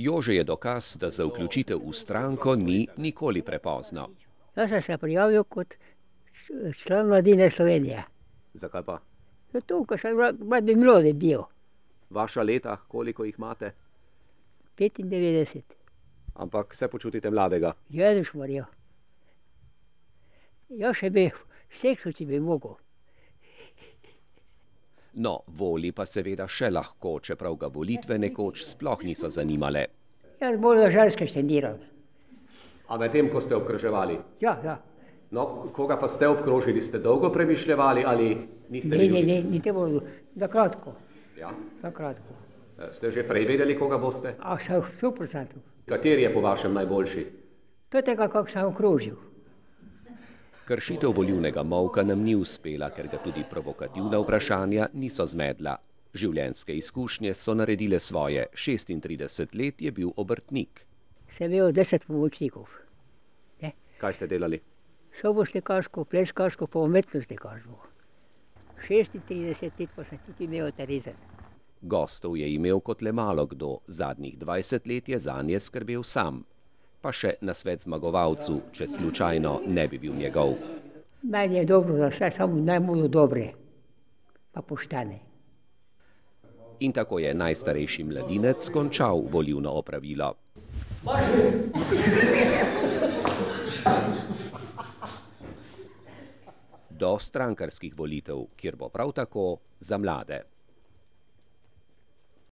Jože je dokaz, da za vključitev v stranko ni nikoli prepozno. Jaz sem se prijavil kot član Mladine Slovenije. Zakaj pa? Zato, ko sem mladi mlodi bil. Vaša leta, koliko jih imate? 95. Ampak se počutite mladega. Jezus Marija. Jaz še bi v seksu, če bi mogel. No, voli pa seveda še lahko, čeprav ga volitve nekoč sploh niso zanimale. Jaz bolj za ženske štendiram. A medtem, ko ste obkroževali? Ja, ja. No, koga pa ste obkrožili, ste dolgo premišljevali ali niste Ne, ni te bolj, da kratko. Ja. Da kratko. Ste že prej vedeli, koga boste? A še v 100%. Kateri je po vašem najboljši? To je tega, kako sem okrožil. Kršitev volilnega molka nam ni uspela, ker ga tudi provokativna vprašanja niso zmedla. Življenjske izkušnje so naredile svoje. 36 let je bil obrtnik. Sem imel 10 pomočnikov. Kaj ste delali? Soboslikarsko, pleskarsko, pa umetnostnikarstvo. 36 let pa sem tudi imel Terezen. Gostov je imel kot le malo kdo. Zadnjih 20 let je zanje skrbel sam. Pa še nasvet zmagovalcu, če slučajno ne bi bil njegov. Meni je dobro, da vse samo najbolj dobre, pa poštene. In tako je najstarejši mladinec končal volilno opravilo. Do strankarskih volitev, kjer bo prav tako za mlade.